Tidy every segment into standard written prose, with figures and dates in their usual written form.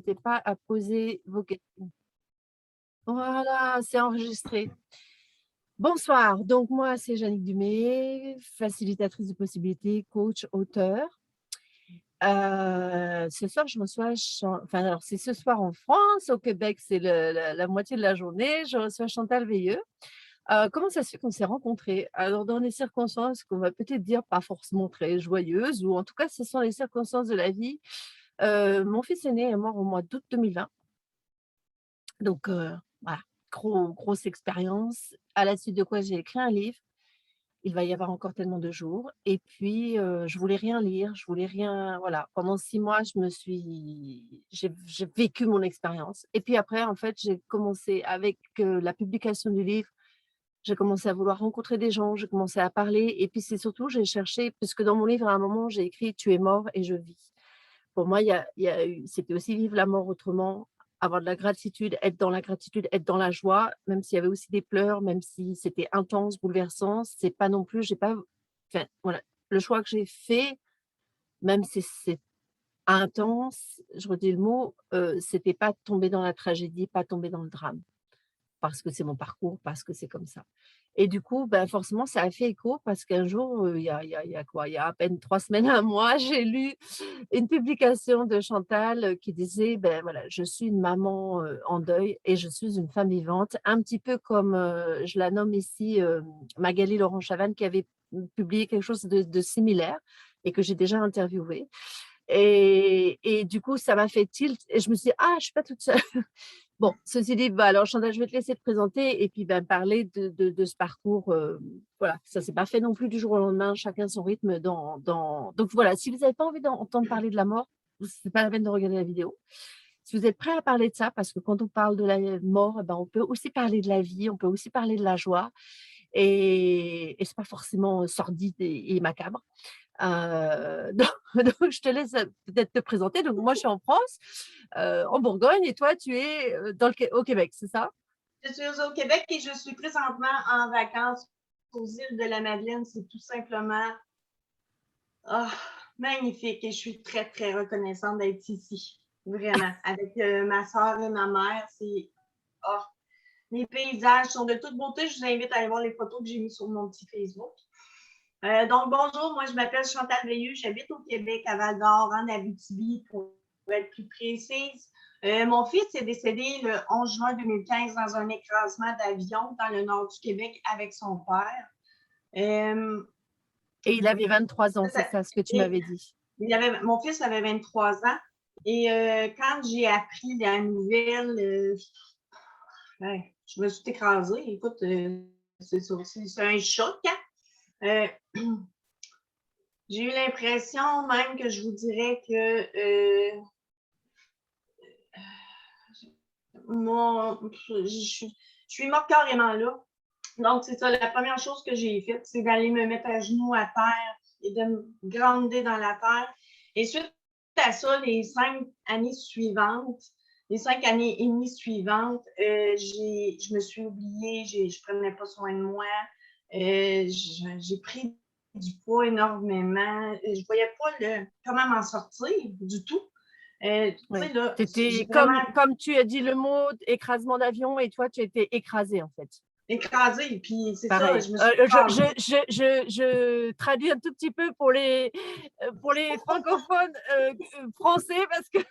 n'hésitez pas à poser vos questions. Voilà, c'est enregistré. Bonsoir, donc moi c'est Jeannick Dumé, facilitatrice de possibilités, coach, auteur. Ce soir je reçois enfin alors c'est ce soir en France, au Québec c'est la moitié de la journée, je reçois Chantal Veilleux. Comment ça se fait qu'on s'est rencontrés? Alors dans des circonstances qu'on va peut-être dire pas forcément très joyeuses ou en tout cas ce sont les circonstances de la vie. Mon fils aîné est mort au mois d'août 2020. Donc voilà, grosse expérience, à la suite de quoi j'ai écrit un livre. Il va y avoir encore tellement de jours et puis, je voulais rien lire, je voulais rien voilà, pendant 6 mois, j'ai vécu mon expérience et puis après, en fait, j'ai commencé avec, la publication du livre, j'ai commencé à vouloir rencontrer des gens, j'ai commencé à parler et puis c'est surtout, j'ai cherché puisque dans mon livre, à un moment, j'ai écrit: «Tu es mort et je vis». Pour moi, il y a eu c'était aussi vivre la mort autrement, avoir de la gratitude, être dans la gratitude, être dans la joie, même s'il y avait aussi des pleurs, même si c'était intense, bouleversant, c'est pas non plus j'ai pas enfin, voilà, le choix que j'ai fait, même si c'est intense, je redis le mot, c'était pas tomber dans la tragédie, pas tomber dans le drame. Parce que c'est mon parcours, parce que c'est comme ça. Et du coup, ben, forcément, ça a fait écho parce qu'un jour, il y a quoi? Il y a à peine 3 semaines, un mois, j'ai lu une publication de Chantal, qui disait: «Ben, voilà, je suis une maman, en deuil et je suis une femme vivante». Un petit peu comme, je la nomme ici, Magali Laurent Chavannes qui avait publié quelque chose de similaire et que j'ai déjà interviewé. Et du coup, ça m'a fait tilt et je me suis dit: «Ah, je suis pas toute seule». Bon, ceci dit, bah, alors Chantal, je vais te laisser te présenter et puis, ben, parler de ce parcours, voilà, ça s'est pas fait non plus du jour au lendemain, chacun son rythme donc voilà, si vous n'avez pas envie d'entendre parler de la mort, c'est pas la peine de regarder la vidéo. Si vous êtes prêts à parler de ça, parce que quand on parle de la mort, eh ben, on peut aussi parler de la vie, on peut aussi parler de la joie et c'est pas forcément, sordide et macabre. Donc donc je te laisse, peut-être te présenter. Donc moi, je suis en France, en Bourgogne et toi, tu es, dans le Qué au Québec, c'est ça? Je suis au Québec et je suis présentement en vacances aux îles de la Madeleine. C'est tout simplement ah, magnifique et je suis très, très reconnaissante d'être ici. Vraiment. Avec ma soeur et ma mère, c'est ah, les paysages sont de toute beauté. Je vous invite à aller voir les photos que j'ai mises sur mon petit Facebook. Donc, bonjour, moi je m'appelle Chantal Veilleux, j'habite au Québec, à Val-d'Or, en Abitibi, pour être plus précise. Mon fils est décédé le 11 juin 2015 dans un écrasement d'avion dans le nord du Québec avec son père. Euh, Et il avait 23 ans, c'est ça ce que tu et m'avais dit? mon fils avait 23 ans et quand j'ai appris la nouvelle, ouais, je me suis écrasée. Écoute, c'est un choc. Hein? J'ai eu l'impression même que je vous dirais que je suis morte carrément là. Donc, c'est ça, la première chose que j'ai faite, c'est d'aller me mettre à genoux à terre et de me grounder dans la terre. Et suite à ça, les 5 années et demie suivantes, je me suis oubliée, je ne prenais pas soin de moi, j'ai pris du poids énormément, je ne voyais pas comment m'en sortir du tout. Tu Oui. sais, là, Tu j'ai étais vraiment comme tu as dit le mot écrasement d'avion et toi, tu étais écrasée, en fait. écrasée, puis c'est ça, Pareil. je me suis Je écrasée. je je je traduis un tout petit peu pour les francophones, français parce qu'il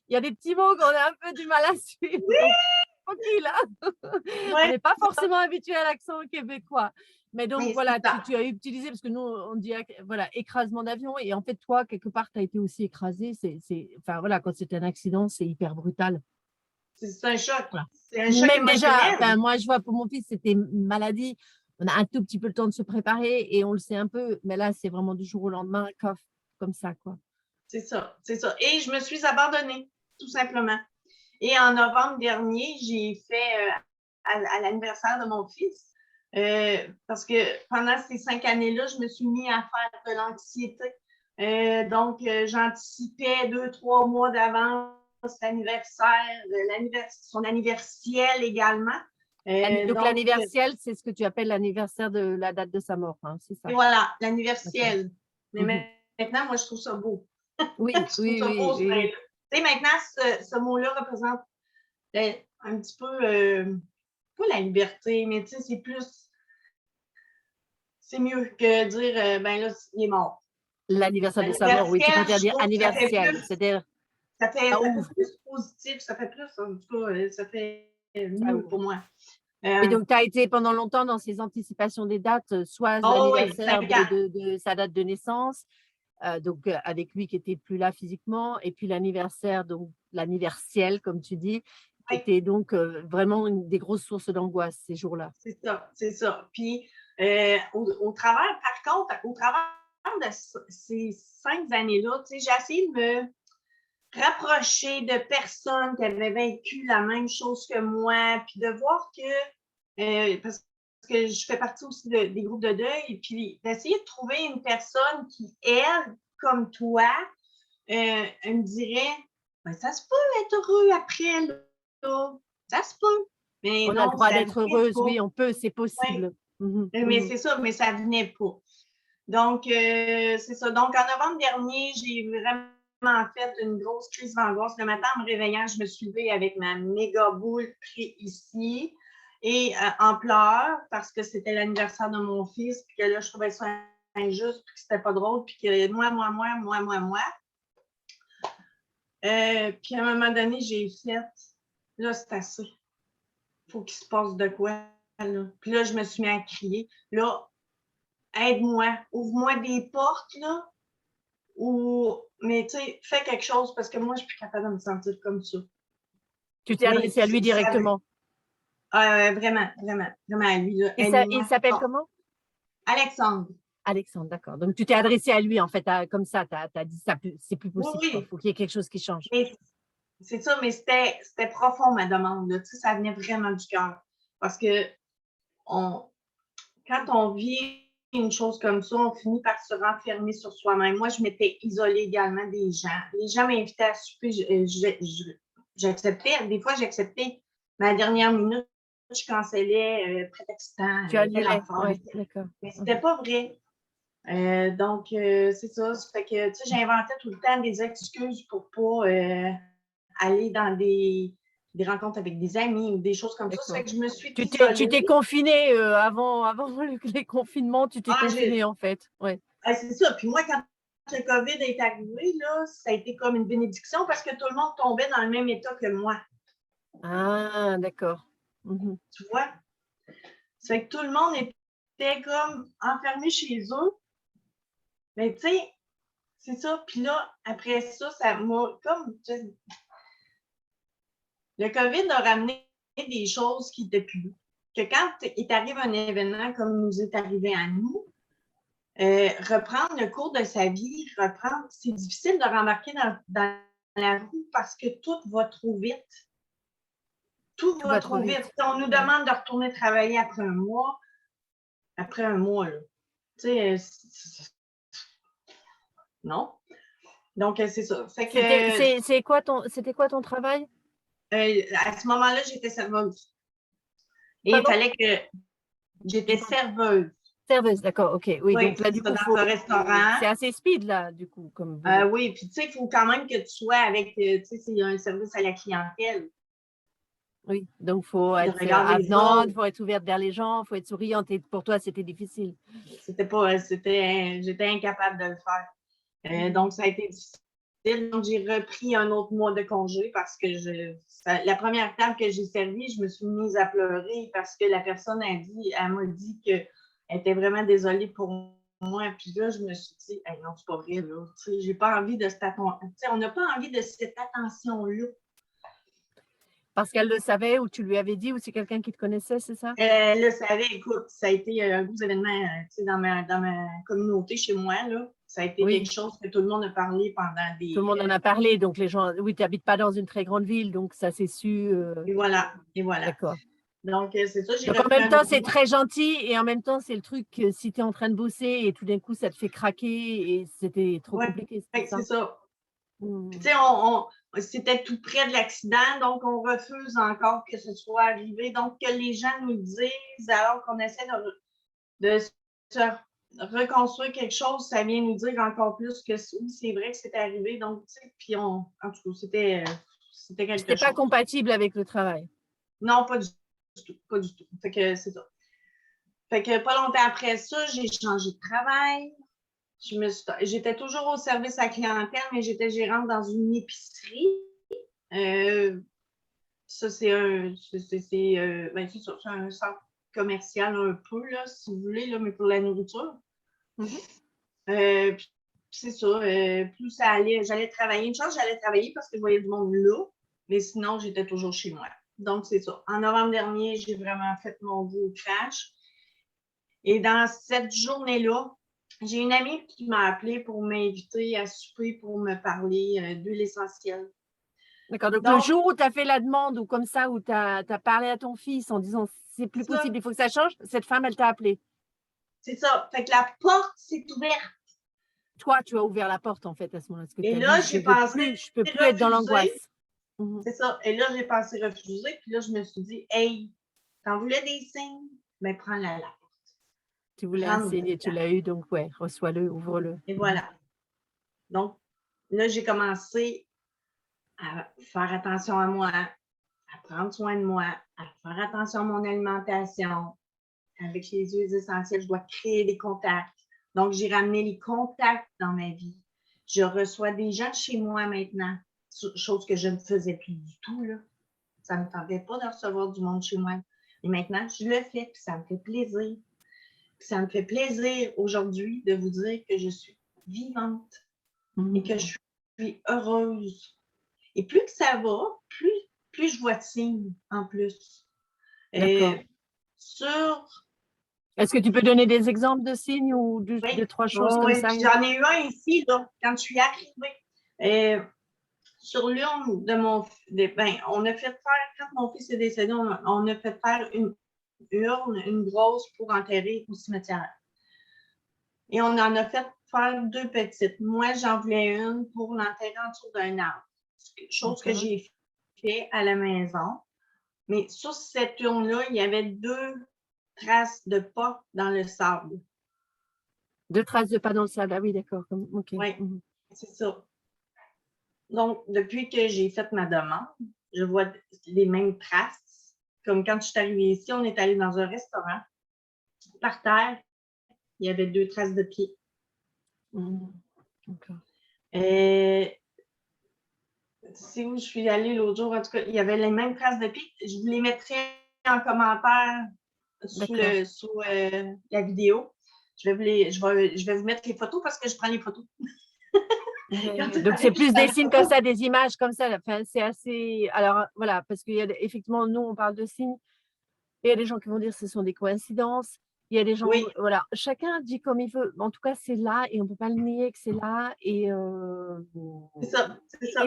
y a des petits mots qu'on a un peu du mal à suivre, donc tranquille, hein. On Ouais, n'est pas forcément habitué à l'accent québécois. Mais donc mais c'est voilà, ça. tu as utilisé parce que nous, on dit voilà, écrasement d'avion et en fait, toi, quelque part, tu as été aussi écrasé. Enfin voilà, quand c'est un accident, c'est hyper brutal. C'est un choc. Voilà. C'est un choc Même déjà, émotionnel. enfin moi, je vois pour mon fils, c'était une maladie. On a un tout petit peu le temps de se préparer et on le sait un peu, mais là, c'est vraiment du jour au lendemain, cof, comme ça, quoi. C'est ça, c'est ça. Et je me suis abandonnée, tout simplement. Et en novembre dernier, j'ai fait à l'anniversaire de mon fils, parce que pendant ces 5 années-là, je me suis mis à faire de l'anxiété. J'anticipais 2, 3 mois d'avance son anniversiel également. Donc l'anniversaire, c'est ce que tu appelles l'anniversaire de la date de sa mort, hein, c'est et ça? voilà, D'accord. l'anniversiel. Mais Mmh. maintenant, moi, je trouve ça beau. Oui, Je trouve oui, ça oui, beau, ce oui, oui. pain-là. Tu sais, maintenant, ce mot-là représente un petit peu, pas la liberté, mais tu sais, c'est mieux que dire, ben là, il est mort. L'anniversaire de sa mort, oui, tu Anniversaire, préfères je dire trouve que anniversel, c'est-à-dire ça ça fait ouvre, plus positif, ça fait plus, en tout cas, ça fait ça mieux ouvre. pour moi. Oui, Euh, donc tu as été pendant longtemps dans ces anticipations des dates, soit oh oui, l'anniversaire 5 ans. de sa date de naissance, donc avec lui qui était plus là physiquement et puis l'anniversaire, donc l'anniversel comme tu dis, qui Oui, était donc vraiment une des grosses sources d'angoisse ces jours-là. c'est ça, c'est ça. Puis, au travers, par contre, au travers de ces 5 années-là, tu sais, j'ai essayé de me rapprocher de personnes qui avaient vécu la même chose que moi, puis de voir parce que je fais partie aussi des groupes de deuil, puis d'essayer de trouver une personne qui, elle, comme toi, elle me dirait, ben, ça se peut être heureux après, là. Ça se peut. Mais On a le non, droit ça d'être venait heureuse, pas. oui, on peut, c'est Ouais. possible. Mmh Mais mh. c'est ça, mais ça venait pas. Donc, c'est ça. Donc, en novembre dernier, j'ai vraiment fait une grosse crise d'angoisse. Le matin, en me réveillant, je me suis levée avec ma méga boule prise ici et en pleurs parce que c'était l'anniversaire de mon fils, puis que là, je trouvais ça injuste, puis que c'était pas drôle, puis que moi. Puis à un moment donné, j'ai fait, là, c'est assez. Faut qu'il se passe de quoi, là. Puis là, je me suis mis à crier. Là, aide-moi, ouvre-moi des portes, là. Mais tu sais, fais quelque chose parce que moi, je suis plus capable de me sentir comme ça. Tu t'es Mais adressée à lui directement? vraiment, vraiment, vraiment à lui, là, Il aide-moi. s'appelle Bon, comment? Alexandre. Alexandre, d'accord. Donc tu t'es adressée à lui en fait, comme ça, tu as dit: «Ça peut c'est plus Oui, possible quoi, oui, faut qu'il y ait quelque chose qui change». mais c'est ça, mais c'était profond, ma demande, là. Tu sais, ça venait vraiment du cœur. Parce que on, quand on vit une chose comme ça, on finit par se renfermer sur soi-même. Moi, je m'étais isolée également des gens. Les gens m'invitaient à souper, j'acceptais. Des fois, j'acceptais. Mais à la dernière minute, je cancellais, prétextant Tu telle annulais? affaire. Ouais, d'accord. Mais Mmh. c'était pas vrai. Donc, c'est ça. Ça fait que, tu sais, j'inventais tout le temps des excuses pour pas aller dans des rencontres avec des amis ou des choses comme ça. Ça fait D'accord. que je me suis Tu isolée. t'es confinée, avant les confinements, tu t'es Ah, confinée en fait? Ouais. c'est ça. Puis moi, quand le COVID est arrivé, là, ça a été comme une bénédiction parce que tout le monde tombait dans le même état que moi. Ah d'accord. Mmh. Tu vois? Ça fait que tout le monde était comme enfermé chez eux. Mais tu sais, c'est ça. Puis là, après ça, ça m'a comme. Le COVID a ramené des choses qui étaient plus. Que quand il t'arrive un événement comme nous est arrivé à nous, reprendre le cours de sa vie, c'est difficile de rembarquer dans la roue parce que tout va trop vite. Tout Tout va va trop trop vite. vite. On nous Ouais. demande de retourner travailler après un mois, là. Tu sais, non. Donc, c'est ça. Fait que C'était quoi ton travail? à ce moment-là, j'étais serveuse. Et il Pardon? fallait que J'ai j'étais pas serveuse. serveuse, d'accord, OK. Oui, Oui, donc là, du c'est ça, coup, dans ce restaurant. c'est assez speed là, du coup, comme boulot. Oui, puis tu sais, il faut quand même que tu sois avec, tu sais, c'est un service à la clientèle. Oui, donc faut Le être, regard des avenante, autres. faut être ouverte vers les gens, faut être souriante et pour toi, c'était difficile? J'étais incapable de le faire. Mmh. Donc, ça a été difficile. Donc, j'ai repris un autre mois de congé parce que la première table que j'ai servie, je me suis mise à pleurer parce que la personne elle m'a dit qu'elle était vraiment désolée pour moi. Puis là, je me suis dit, hey, non, c'est pas vrai, là. Tu sais, j'ai pas envie de cette attention. Tu sais, on n'a pas envie de cette attention-là. Parce qu'elle le savait ou tu lui avais dit ou c'est quelqu'un qui te connaissait, c'est ça? Elle le savait, écoute, ça a été un gros événement tu sais, dans ma communauté chez moi. Là. Ça a été Oui, quelque chose que tout le monde a parlé pendant tout le des. monde en a parlé, donc les gens oui, tu habites pas dans une très grande ville, donc ça s'est su, Et voilà, et voilà. d'accord. Donc, c'est ça, j'ai Donc en repris même un temps, autre c'est mois. très gentil et en même temps, c'est le truc, si tu es en train de bosser et tout d'un coup, ça te fait craquer et c'était trop Ouais, compliqué, c'est ouais, c'est ça? ça. Puis, Mmh. tu sais, c'était tout près de l'accident, donc on refuse encore que ce soit arrivé. Donc, que les gens nous disent, alors qu'on essaie de se reconstruire quelque chose, ça vient nous dire encore plus que oui, c'est vrai que c'est arrivé. Donc, tu sais, puis en tout cas, c'était quelque C'était pas chose. compatible avec le travail. Non, pas du tout. Pas du tout. Fait que c'est ça. Fait que pas longtemps après ça, j'ai changé de travail. J'étais toujours au service à la clientèle, mais j'étais gérante dans une épicerie. Ça, c'est un centre commercial un peu, là, si vous voulez, là, mais pour la nourriture. Puis c'est ça, plus ça allait, j'allais travailler. Une chose, j'allais travailler parce que je voyais du monde là, mais sinon, j'étais toujours chez moi. Donc, c'est ça. En novembre dernier, j'ai vraiment fait mon gros crash. Et dans cette journée-là, j'ai une amie qui m'a appelée pour m'inviter à souper pour me parler d'huile essentielle. D'accord. Donc, le jour où tu as fait la demande ou comme ça, où tu as parlé à ton fils en disant c'est plus possible, il faut que ça change, cette femme, elle t'a appelé. C'est ça. Fait que la porte s'est ouverte. Toi, tu as ouvert la porte en fait à ce moment-là. Parce que Et tu as là, dit j'ai pensé je peux plus être dans l'angoisse. C'est ça. Et là, j'ai pensé refuser. Puis là, je me suis dit, hey, t'en voulais des signes? Mais prends-la la porte. Tu voulais un signe et tu l'as eu, donc ouais, reçois-le, ouvre-le. Et voilà. Donc, là, j'ai commencé à faire attention à moi, à prendre soin de moi, à faire attention à mon alimentation. Avec les huiles essentielles, je dois créer des contacts. Donc, j'ai ramené les contacts dans ma vie. Je reçois des gens de chez moi maintenant, chose que je ne faisais plus du tout, là. Ça ne me tentait pas de recevoir du monde chez moi. Et maintenant, je le fais, puis ça me fait plaisir. Puis ça me fait plaisir aujourd'hui de vous dire que je suis vivante et que je suis heureuse. Et plus que ça va, plus je vois de signes en plus. Sur Est-ce que tu peux donner des exemples de signes ou de trois choses comme ça? J'en ai eu un ici, là, quand je suis arrivée. Sur l'urne de mon on a fait faire, quand mon fils est décédé, on a fait faire une urne, une grosse pour enterrer au cimetière. Et on en a fait faire 2 petites. Moi, j'en voulais une pour l'enterrer en dessous d'un arbre. Chose que j'ai fait à la maison. Mais sur cette urne-là, il y avait 2 traces de pas dans le sable. 2 traces de pas dans le sable. Ah oui, d'accord. OK. Oui, c'est ça. Donc, depuis que j'ai fait ma demande, je vois les mêmes traces. Comme quand je suis arrivée ici, on est allé dans un restaurant. Par terre, il y avait 2 traces de pieds. C'est où je suis allée l'autre jour, en tout cas, il y avait les mêmes traces de pieds. Je vous les mettrai en commentaire sous la vidéo. Je vais vous mettre les photos parce que je prends les photos. Donc, c'est plus des signes comme ça, des images comme ça. Enfin, c'est assez. Alors, voilà, parce qu'il y a effectivement, nous, on parle de signes. Et il y a des gens qui vont dire que ce sont des coïncidences. Il y a des gens, voilà, chacun dit comme il veut. En tout cas, c'est là et on ne peut pas le nier que c'est là. Et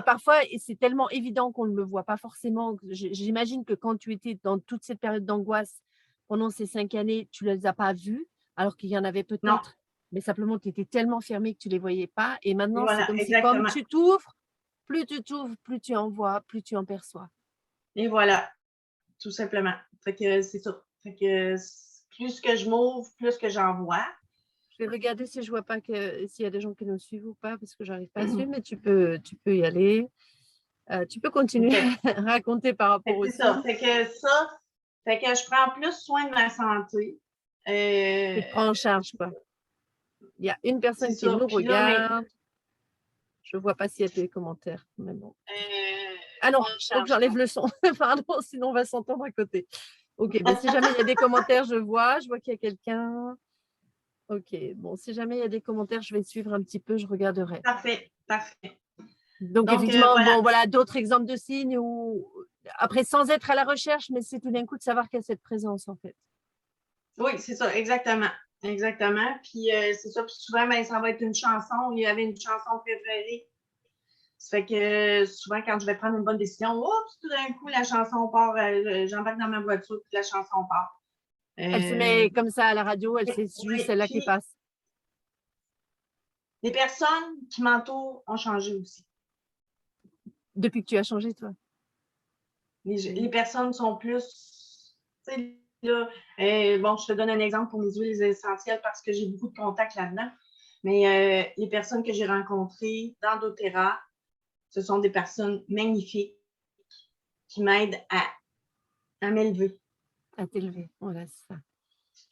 parfois, c'est tellement évident qu'on ne le voit pas forcément. J'imagine que quand tu étais dans toute cette période d'angoisse pendant ces 5 années, tu ne les as pas vus, alors qu'il y en avait peut-être. Mais simplement, tu étais tellement fermée que tu ne les voyais pas. Et maintenant, c'est comme si, comme tu t'ouvres, plus tu en vois, plus tu en perçois. Et voilà, tout simplement. Fait que c'est ça. Fait que plus que je m'ouvre, plus que j'en vois. Je vais regarder si je vois pas s'il y a des gens qui nous suivent ou pas, parce que j'arrive pas à suivre, mais tu peux y aller. Tu peux continuer à raconter par rapport au ça. Fait que je prends plus soin de ma santé. Tu te prends en charge, quoi. Il y a une personne qui nous regarde. Je vois pas s'il y a des commentaires, mais bon. Ah non, faut que j'enlève le son. Pardon, sinon on va s'entendre à côté. Ok, mais si jamais il y a des commentaires, je vois qu'il y a quelqu'un. Ok, bon, si jamais il y a des commentaires, je vais suivre un petit peu, je regarderai. Parfait. Donc effectivement, bon, voilà, d'autres exemples de signes où, après, sans être à la recherche, mais c'est tout d'un coup de savoir qu'il y a cette présence, en fait. Oui, c'est ça, exactement. Exactement. Puis c'est ça, puis souvent, ça va être une chanson. Il y avait une chanson préférée. Ça fait que souvent, quand je vais prendre une bonne décision, oups, tout d'un coup, la chanson part. J'embarque dans ma voiture, puis la chanson part. Elle se met comme ça à la radio, c'est juste celle-là qui passe. Les personnes qui m'entourent ont changé aussi. Depuis que tu as changé, toi? Les personnes sont plus... là, bon, je te donne un exemple pour mes huiles essentielles parce que j'ai beaucoup de contacts là-dedans. Mais les personnes que j'ai rencontrées dans doTERRA, ce sont des personnes magnifiques qui m'aident à m'élever. À t'élever. Voilà, c'est ça.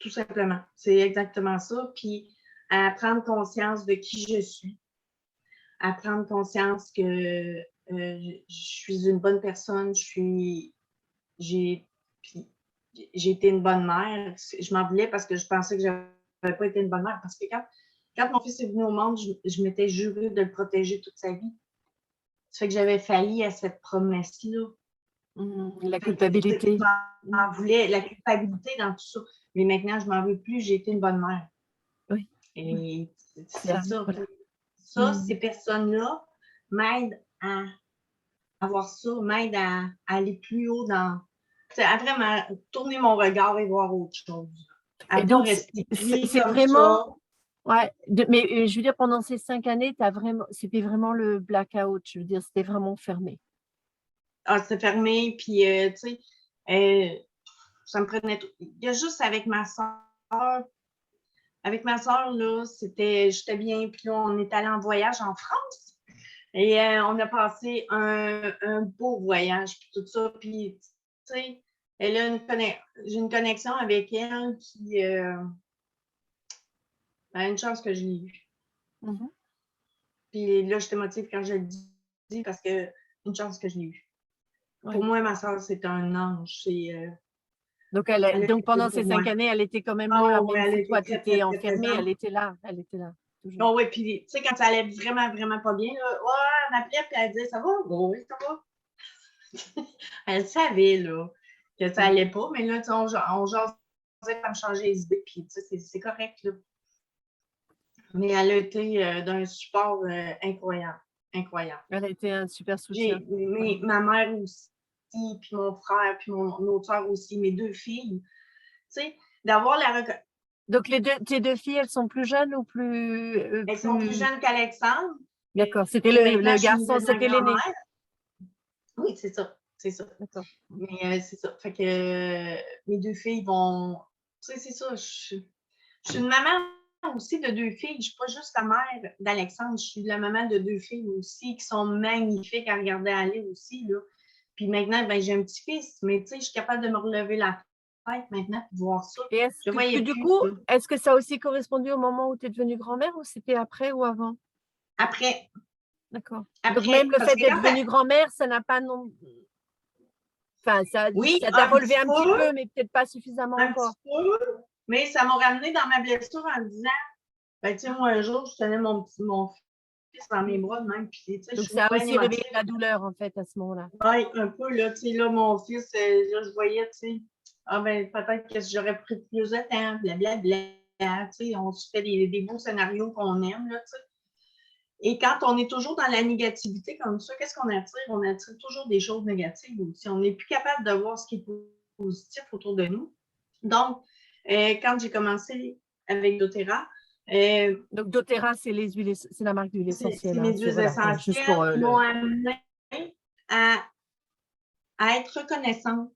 Tout simplement. C'est exactement ça. Puis à prendre conscience de qui je suis, à prendre conscience que je suis une bonne personne, j'ai été une bonne mère. Je m'en voulais parce que je pensais que je n'avais pas été une bonne mère. Parce que quand mon fils est venu au monde, je m'étais jurée de le protéger toute sa vie. Ça fait que j'avais failli à cette promesse-là. La culpabilité. Je m'en voulais, la culpabilité dans tout ça. Mais maintenant, je m'en veux plus, j'ai été une bonne mère. Oui. Et C'est c'est ça. voilà. Ça, ces personnes-là m'aident à avoir ça, m'aident à aller plus haut à vraiment tourner mon regard et voir autre chose. À Et pas donc, rester pris c'est comme vraiment, ça. ouais, mais je veux dire, pendant ces 5 années, c'était vraiment le blackout, je veux dire, c'était vraiment fermé. Ah, c'est fermé, puis tu sais, ça me prenait tout. Il y a juste avec ma soeur, là, j'étais bien, puis là, on est allé en voyage en France. Et on a passé un beau voyage, puis tout ça. Puis, tu sais, j'ai une connexion avec elle qui a une chance que je l'ai eue. Puis là, je te motive quand je le dis parce que une chance que je l'ai eue. Ouais. Pour moi, ma soeur, c'est un ange. Donc, Elle pendant pour ces moi. 5 années, elle était quand même Ah là, ouais, même elle si était toi, tu très, très, étais très enfermée, présente. elle était là, toujours. Oh oui, puis tu sais, quand ça allait vraiment, vraiment pas bien, là, ouais, elle m'appelait puis elle disait ça va? Oh, oui, ça va. Elle savait là, que ça allait pas, mais là, on jasait pour me changer les idées, puis c'est correct. Là. Mais elle a été d'un support incroyable. Incroyable. Elle a été un super soutien. Ma mère aussi, puis mon frère, puis mon autre soeur aussi, mes 2 filles. Tu sais, d'avoir la Donc, tes 2 filles, elles sont plus jeunes ou plus, Elles sont plus jeunes qu'Alexandre. D'accord, c'était Et maintenant, le je suis garçon, nouvellement c'était l'aîné. grand-mère. Oui, c'est ça. C'est ça. D'accord. Mais c'est ça. Fait que mes 2 filles vont. Tu sais, c'est ça. Je suis une maman aussi de 2 filles. Je ne suis pas juste la mère d'Alexandre. Je suis la maman de 2 filles aussi qui sont magnifiques à regarder aller aussi. Là. Puis maintenant, ben, j'ai un petit-fils, mais tu sais, je suis capable de me relever la tête maintenant pour voir ça. Et Je ne voyais du plus coup, ça. est-ce que ça a aussi correspondu au moment où tu es devenue grand-mère ou c'était après ou avant? Après, D'accord. Donc même après, le parce fait que d'être quand devenue grand-mère, ça n'a pas non enfin oui, ça t'a un relevé petit un petit peu, peu, mais peut-être pas suffisamment un encore. petit peu, mais ça m'a ramené dans ma blessure en me disant, ben, tu sais, moi, un jour, je tenais mon fils dans mes bras de même, puis, tu sais, je Donc suis ça a bien aussi réveillé émotive. la douleur en fait à ce moment-là. Oui, un peu, là, tu sais, là, mon fils, là, je voyais, tu sais, ah ben, peut-être que j'aurais pris plus de temps, blablabla, tu sais, on se fait des beaux scénarios qu'on aime, là, tu sais. Et quand on est toujours dans la négativité comme ça, qu'est-ce qu'on attire? On attire toujours des choses négatives aussi. On n'est plus capable de voir ce qui est positif autour de nous. Donc, quand j'ai commencé avec doTERRA, Donc doTERRA, c'est la marque d'huile c'est essentielle, hein, mes huiles voilà, juste pour essentielles m'ont amené à, à être reconnaissante,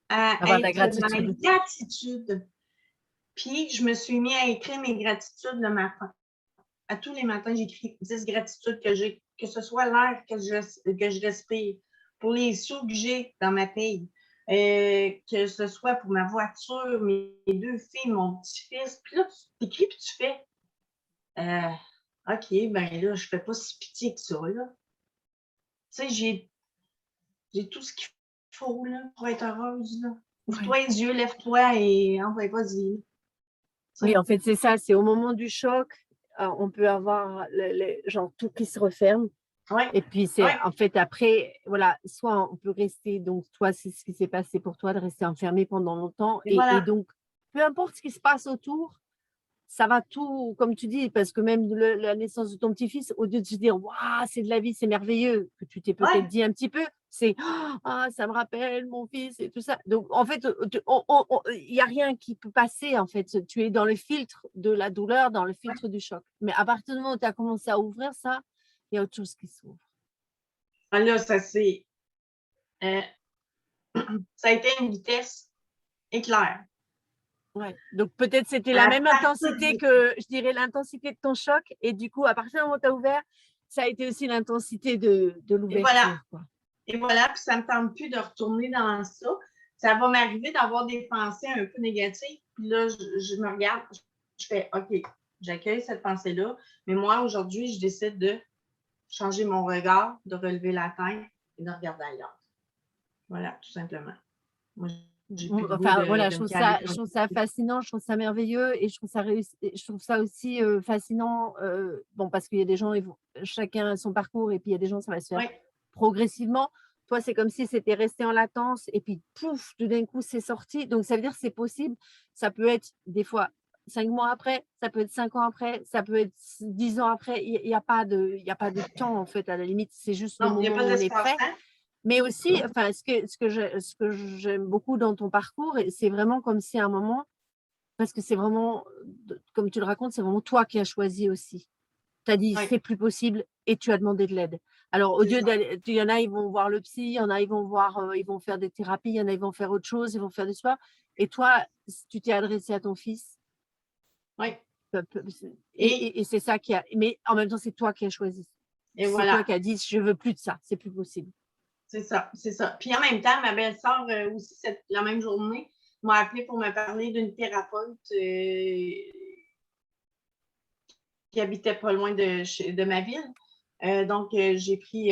à avoir de la être dans la gratitude. gratitude. Puis, je me suis mis à écrire mes gratitudes le matin. À tous les matins, j'écris 10 gratitudes que j'ai, que ce soit l'air que je respire, pour les sous que j'ai dans ma paye, que ce soit pour ma voiture, mes 2 filles, mon petit-fils. Puis là, tu écris puis tu fais OK, ben là, je fais pas si pitié que ça, là. Tu sais, j'ai tout ce qu'il faut là, pour être heureuse. Là. Ouvre-toi Ouais. les yeux, lève-toi et vas-y. Oui, en fait, c'est ça, c'est au moment du choc, on peut avoir genre tout qui se referme. Oui, Et puis oui. c'est en fait après, voilà, soit on peut rester, donc toi, c'est ce qui s'est passé pour toi de rester enfermé pendant longtemps. Et Et voilà. donc, peu importe ce qui se passe autour, ça va tout, comme tu dis, parce que même la naissance de ton petit-fils, au lieu de se dire, waouh, c'est de la vie, c'est merveilleux, que tu t'es peut-être Ouais. dit un petit peu, c'est, ah, ça me rappelle mon fils et tout ça. Donc, en fait, il n'y a rien qui peut passer, en fait. Tu es dans le filtre de la douleur, dans le filtre du choc. Mais à partir du moment où tu as commencé à ouvrir ça, il y a autre chose qui s'ouvre. Ah, là, ça a été une vitesse. éclair. Ouais. Donc peut-être c'était la À même partir intensité de que, je dirais, l'intensité de ton choc. Et du coup, à partir du moment où tu as ouvert, ça a été aussi l'intensité de et voilà, l'ouverture, quoi. et voilà, puis ça me tente plus de retourner dans ça. Ça va m'arriver d'avoir des pensées un peu négatives, puis là, je me regarde, je fais OK, j'accueille cette pensée-là, mais moi, aujourd'hui, je décide de changer mon regard, de relever la tête et de regarder ailleurs. Voilà, tout simplement. Moi, j'ai plus le goût Enfin, voilà, de me caler je comme trouve ça ça. fascinant, je trouve ça merveilleux et je trouve ça aussi fascinant. Bon, parce qu'il y a des gens, chacun a son parcours et puis il y a des gens, ça va se faire Oui, progressivement. Toi, c'est comme si c'était resté en latence et puis pouf, tout d'un coup, c'est sorti. Donc, ça veut dire que c'est possible. Ça peut être des fois 5 mois après, ça peut être 5 ans après, ça peut être 10 ans après. Il n'y a pas il y a pas de temps, en fait, à la limite. C'est juste le non, il n'y a moment pas où on est prêt. d'espace-temps. Mais aussi, enfin, ce que j'aime beaucoup dans ton parcours, et c'est vraiment comme si à un moment, parce que c'est vraiment, comme tu le racontes, c'est vraiment toi qui as choisi aussi. Tu as dit, Oui, c'est plus possible et tu as demandé de l'aide. Alors, au c'est lieu ça. d'aller, il y en a, ils vont voir le psy, il y en a, ils vont voir, ils vont faire des thérapies, il y en a, ils vont faire autre chose, ils vont faire du sport. Et toi, tu t'es adressé à ton fils. Oui. Et c'est ça qui a, mais en même temps, c'est toi qui as choisi. Et C'est toi voilà. qui as dit, je veux plus de ça, c'est plus possible. C'est ça, c'est ça. Puis en même temps, ma belle-sœur aussi, la même journée, m'a appelé pour me parler d'une thérapeute qui habitait pas loin de ma ville. Donc, j'ai pris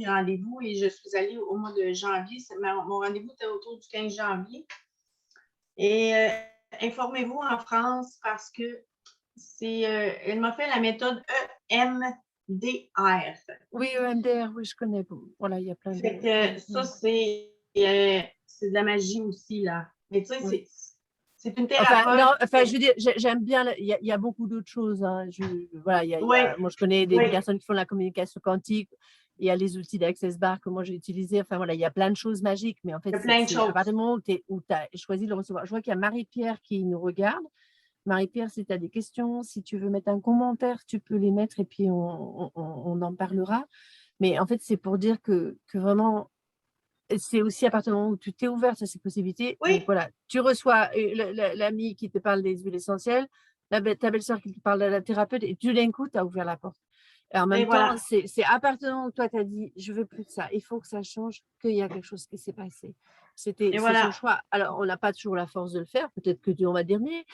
rendez-vous et je suis allée au mois de janvier. Mon rendez-vous était autour du 15 janvier. Et informez-vous en France parce que elle m'a fait la méthode EMDR. Oui, EMDR, oui, je connais. Voilà, il y a plein Fait de. que Ouais, ça, ouais, c'est de la magie aussi, là. Mais tu sais, ouais. c'est une Enfin, non, thérapeute. enfin, je veux dire, j'aime bien, il y a beaucoup d'autres choses, hein. Voilà, Oui, moi, je connais des oui, personnes qui font la communication quantique. Il y a les outils d'Access Bar que moi j'ai utilisés. Enfin, voilà, il y a plein de choses magiques, mais en fait, il y a plein de c'est à partir choses. du moment où tu as choisi de le recevoir. Je vois qu'il y a Marie-Pierre qui nous regarde. Marie-Pierre, si tu as des questions, si tu veux mettre un commentaire, tu peux les mettre et puis on en parlera. Mais en fait, c'est pour dire que vraiment, c'est aussi à partir du moment où tu t'es ouverte à ces possibilités. Donc Oui, voilà, tu reçois l'ami qui te parle des huiles essentielles, ta belle-sœur qui te parle de la thérapeute, et tout d'un coup, tu as ouvert la porte. Et en et même temps, voilà. c'est à partir du moment où toi, tu as dit, je veux plus de ça, il faut que ça change, qu'il y a quelque chose qui s'est passé. Et C'est son voilà. choix. Alors, on n'a pas toujours la force de le faire. Peut-être que on va dire, mais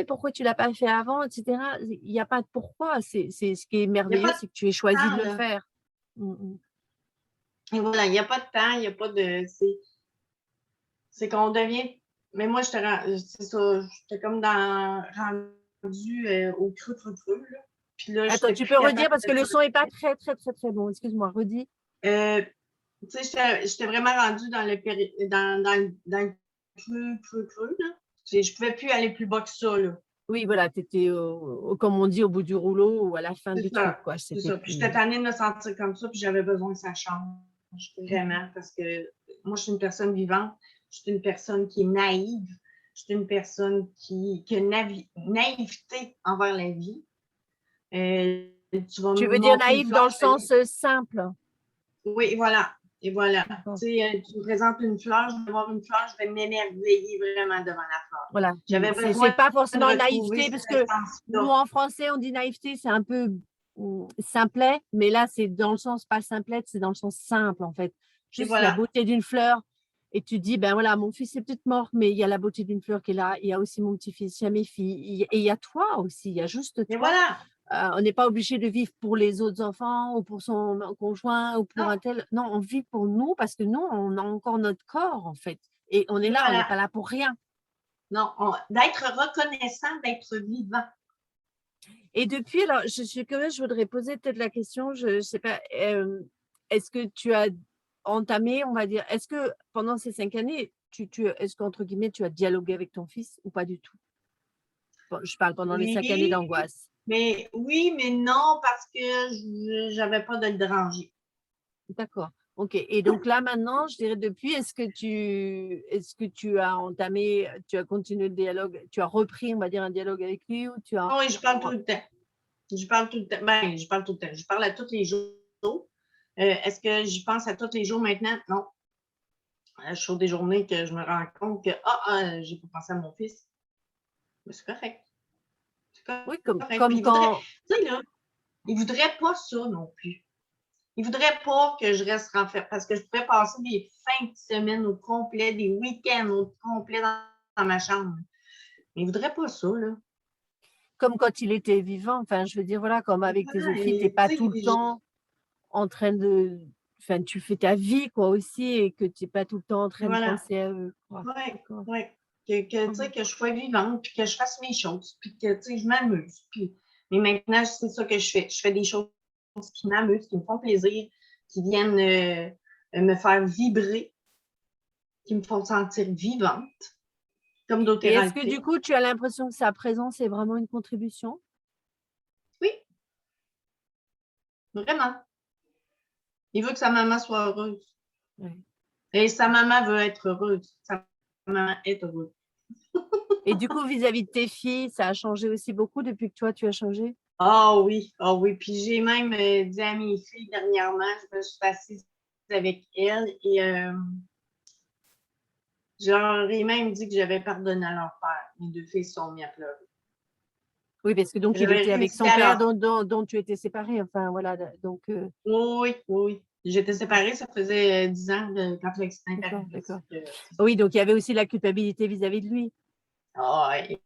pourquoi tu l'as pas fait avant, etc. Il n'y a pas de pourquoi. Ce qui est Il n'y a merveilleux, pas de c'est que tu aies choisi de temps, le là. faire. Mm, mm. Et voilà, il n'y a pas de temps, il n'y a pas de. C'est qu'on devient. Mais moi, c'est ça, j'étais comme rendu au creux, là. Puis là, je Attends, n'étais tu plus peux capable redire parce de que le son est pas sortir. très, très, très, très bon. Excuse-moi, redis. Euh, Tu sais, j'étais vraiment rendue dans le creux, là. Je pouvais plus aller plus bas que ça, là. Oui, voilà, tu étais, comme on dit, au bout du rouleau ou à la fin C'est du truc, ça, quoi. c'est C'était ça. Puis j'étais plus. tannée de me sentir comme ça, puis j'avais besoin que ça change, vraiment, parce que moi, je suis une personne vivante, je suis une personne qui est naïve, je suis une personne qui a une naïveté envers la vie. Tu vas Tu me veux dire montrer une naïf fleur, dans le je vais sens simple. oui, voilà. Et voilà. D'accord. Tu sais, tu me présentes une fleur, je vais voir une fleur, je vais m'émerveiller vraiment devant la fleur. Voilà. J'avais C'est besoin pas de forcément retrouver naïveté, cet parce que nous, essence-là. en français, on dit naïveté, c'est un peu simplet, mais là, c'est dans le sens pas simplette, c'est dans le sens simple, en fait. Et Juste la voilà. beauté d'une fleur. Et tu dis, ben voilà, mon fils est peut-être mort, mais il y a la beauté d'une fleur qui est là. Il y a aussi mon petit-fils, il y a mes filles, et il y a toi aussi, il y a juste Et toi. voilà. On n'est pas obligé de vivre pour les autres enfants ou pour son conjoint ou pour Non, un tel. Non, on vit pour nous parce que nous, on a encore notre corps, en fait. Et on est et là, on n'est voilà. pas là pour rien. Non, d'être reconnaissant d'être vivant. Et depuis, alors, je suis curieuse, je voudrais poser peut-être la question, je ne sais pas, est-ce que tu as entamé, on va dire, est-ce que pendant ces 5 années, est-ce qu'entre guillemets, tu as dialogué avec ton fils ou pas du tout? Bon, je parle pendant les 5 années Oui, d'angoisse. mais oui, mais non, parce que je n'avais pas de le déranger. D'accord. OK. Et donc là, maintenant, je dirais depuis, est-ce que tu as entamé, tu as continué le dialogue, tu as repris, on va dire, un dialogue avec lui ou tu as. Oui, je parle tout le temps. Je parle tout le temps. Ben, je parle tout le temps. Je parle à tous les jours. Est-ce que j'y pense à tous les jours maintenant? Non. à chaud des journées que je me rends compte que, j'ai pas pensé à mon fils. Mais c'est correct, c'est Oui, correct. Puis comme il voudrait quand tu sais, là, il voudrait pas ça non plus. Il voudrait pas que je reste renfermée parce que je pourrais passer des fins de semaine au complet, des week-ends au complet dans ma chambre. Mais il voudrait pas ça, là. comme quand il était vivant, enfin, je veux dire, voilà, comme avec tes autres filles, tu es Et pas tu tout le sais, temps en train de enfin, tu fais ta vie, quoi, aussi et que tu es pas tout le temps en train de voilà. penser à eux, quoi. Ouais, D'accord. ouais. Que tu sais, Mmh. que je sois vivante, puis que je fasse mes choses, puis que, tu sais, je m'amuse. Puis mais maintenant, c'est ça que je fais. Je fais des choses qui m'amusent, qui me font plaisir, qui viennent, me faire vibrer, qui me font sentir vivante, comme d'autres Et le est-ce que du fait. coup, tu as l'impression que sa présence est vraiment une contribution? Oui, vraiment. Il veut que sa maman soit heureuse Ouais. et sa maman veut être heureuse. Sa maman est heureuse. Et du coup, vis-à-vis de tes filles, ça a changé aussi beaucoup depuis que toi, tu as changé? Ah oui, puis j'ai même, dit à mes filles dernièrement, je me suis assise avec elles et je leur ai même dit que j'avais pardonné à leur père. Mes 2 filles se sont mis à pleurer. Oui, parce que donc il J'avais était avec réussi son à père leur dont tu étais séparée, enfin voilà, donc oui, oui, oui. J'étais d'accord, séparée, ça faisait 10 ans de quand l'accident est d'accord, arrivé. d'accord. C'est ça. Oui, donc il y avait aussi la culpabilité vis-à-vis de lui. Ah et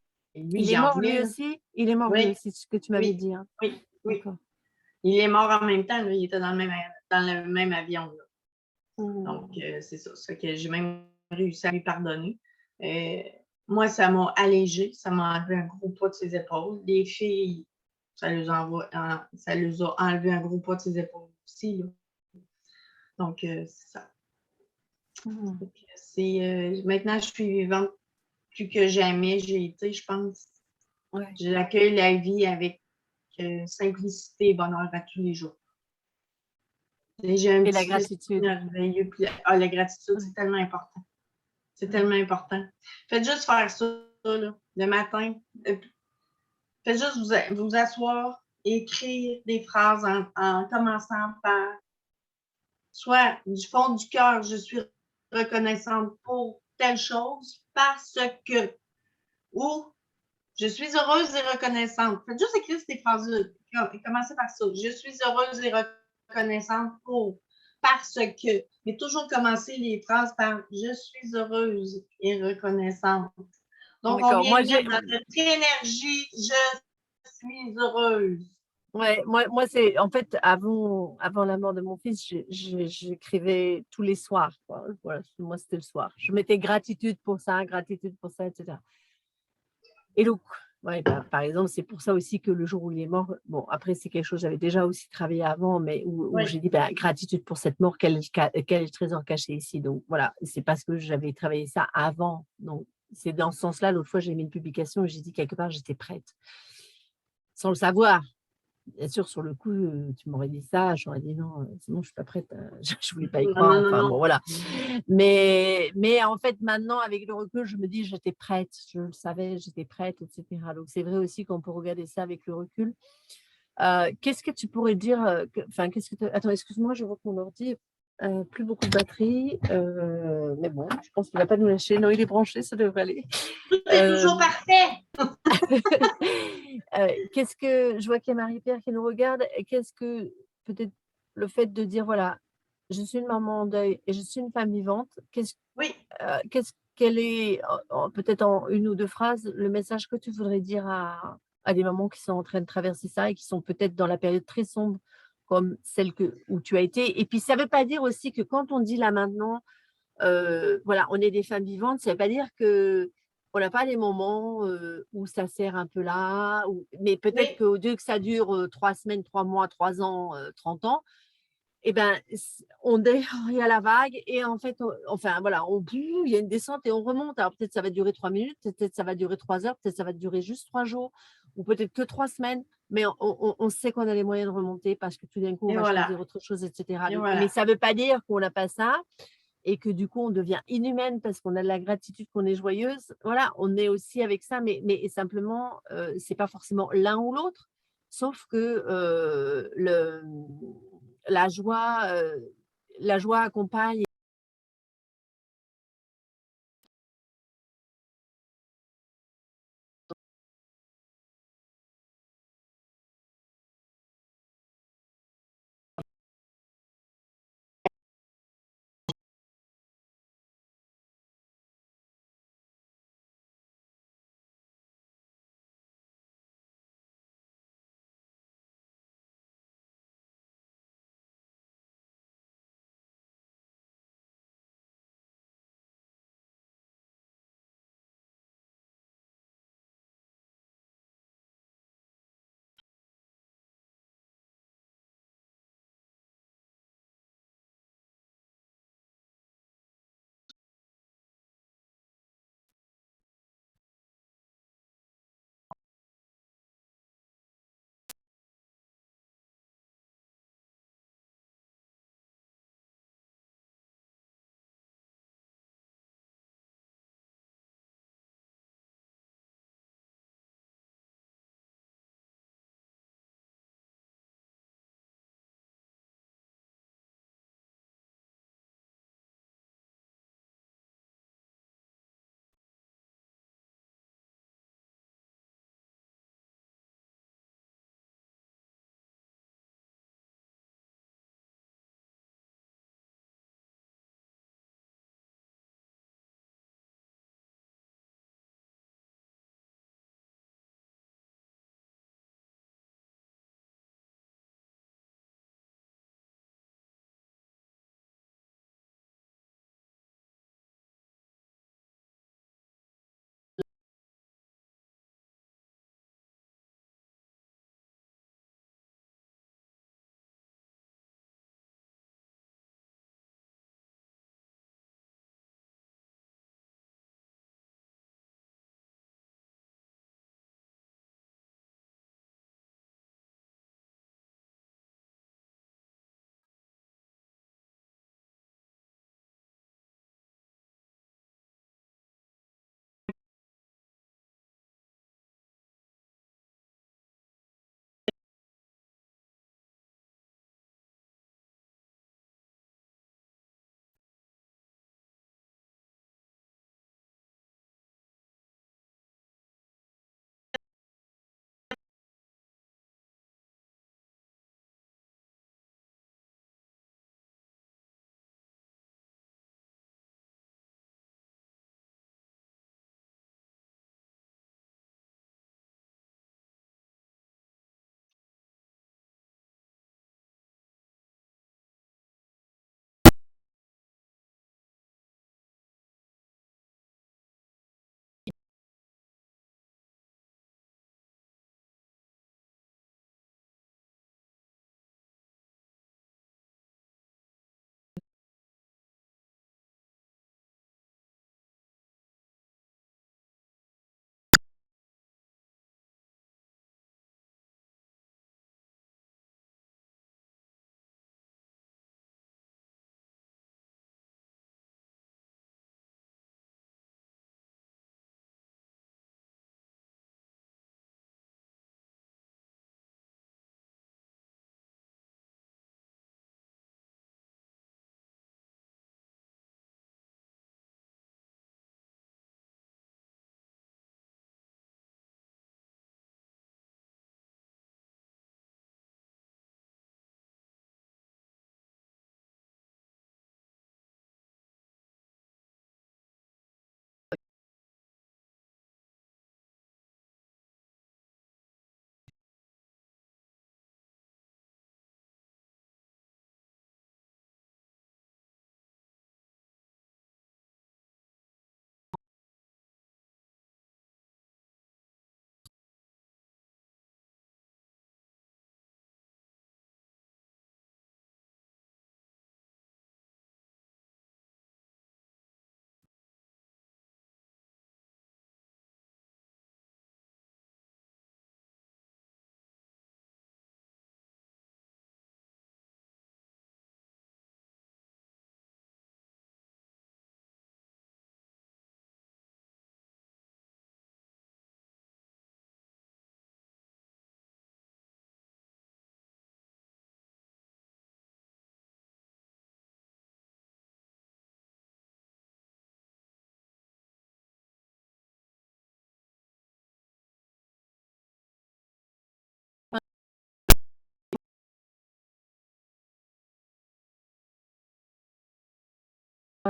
lui, Il est j'en mort voulais, lui là. aussi? Il est mort lui Oui, aussi, c'est ce que tu m'avais oui, dit, hein? oui, oui. D'accord. Il est mort en même temps, lui, il était dans le même avion, là. Donc, Mmh. c'est ça. Ça fait que j'ai même réussi à lui pardonner. Heu, moi, ça m'a allégée, ça m'a enlevé un gros poids de ses épaules. Les filles, ça les a enlevé un gros poids de ses épaules aussi, là. Donc, c'est ça. Mmh. Fait que c'est, maintenant je suis vivante plus que jamais j'ai été, je pense. Ouais. J'accueille la vie avec, simplicité et bonheur à tous les jours. Et j'ai un Et la petit-fils gratitude. merveilleux, puis la gratitude, c'est Ouais, tellement important. C'est ouais. tellement important. Faites juste faire ça, là, le matin. Faites juste vous asseoir et écrire des phrases en commençant par soit du fond du cœur, je suis reconnaissante pour telle chose parce que, ou je suis heureuse et reconnaissante. Faites juste écrire ces phrases-là. Commencez par ça. Je suis heureuse et reconnaissante pour, parce que. Mais toujours commencer les phrases par je suis heureuse et reconnaissante. Donc, on D'accord. vient Moi, mettre j'ai dans notre énergie, je suis heureuse. ouais, moi, c'est en fait, avant la mort de mon fils, j'écrivais tous les soirs, quoi. Voilà, moi, c'était le soir. Je mettais gratitude pour ça, et cetera. Et donc, ouais, bah, par exemple, c'est pour ça aussi que le jour où il est mort, bon, après, c'est quelque chose, j'avais déjà aussi travaillé avant, mais où Oui, j'ai dit, bah, gratitude pour cette mort, quel est le trésor caché ici. Donc, voilà, c'est parce que j'avais travaillé ça avant. Donc, c'est dans ce sens-là. L'autre fois, j'ai mis une publication et j'ai dit quelque part, j'étais prête, sans le savoir. Bien sûr, sur le coup, tu m'aurais dit ça, j'aurais dit: «Non, c'est bon, je suis pas prête, je voulais pas y non, croire», non, non, enfin non. bon, voilà. Mais en fait, maintenant, avec le recul, je me dis: «J'étais prête, je le savais, j'étais prête» et cetera. Donc c'est vrai aussi qu'on peut regarder ça avec le recul. Qu'est-ce que tu pourrais dire, enfin, qu'est-ce que tu attends, excuse-moi, je vois que mon ordi, plus beaucoup de batterie, mais bon, je pense qu'il va pas nous lâcher. Non, il est branché, ça devrait aller. Tout est toujours Hem parfait. Qu'est-ce que je vois qu'il y a Marie-Pierre qui nous regarde et qu'est-ce que peut-être le fait de dire: «Voilà, je suis une maman en deuil et je suis une femme vivante», Oui, qu'est-ce quel est peut-être en 1 ou 2 phrases, le message que tu voudrais dire à des mamans qui sont en train de traverser ça et qui sont peut-être dans la période très sombre comme celle où tu as été? Et puis ça ne veut pas dire aussi que quand on dit là maintenant voilà, on est des femmes vivantes, ça ne veut pas dire qu'on n'a pas des moments, où ça sert un peu là, mais peut-être oui, qu'au lieu que ça dure, 3 semaines, 3 mois, 3 ans, 30 ans, et ben, on il y a la vague et en fait, enfin voilà, il y a une descente et on remonte. Alors peut-être ça va durer 3 minutes, peut-être ça va durer 3 heures, peut-être ça va durer juste 3 jours ou peut-être que 3 semaines, mais on sait qu'on a les moyens de remonter parce que tout d'un coup, on et va voilà, choisir autre chose et cetera. et Donc mais voilà. ça ne veut pas dire qu'on n'a pas ça et que du coup, on devient inhumaine parce qu'on a de la gratitude, qu'on est joyeuse. Voilà, on est aussi avec ça, mais simplement, c'est pas forcément l'un ou l'autre, sauf que, la joie, la joie accompagne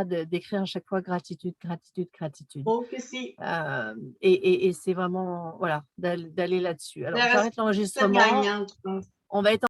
d'écrire à chaque fois gratitude, gratitude, gratitude. Oh que si. Et c'est vraiment, voilà, d'aller là-dessus. La Alors, j'arrête recette l'enregistrement. gagnante, je pense. On va être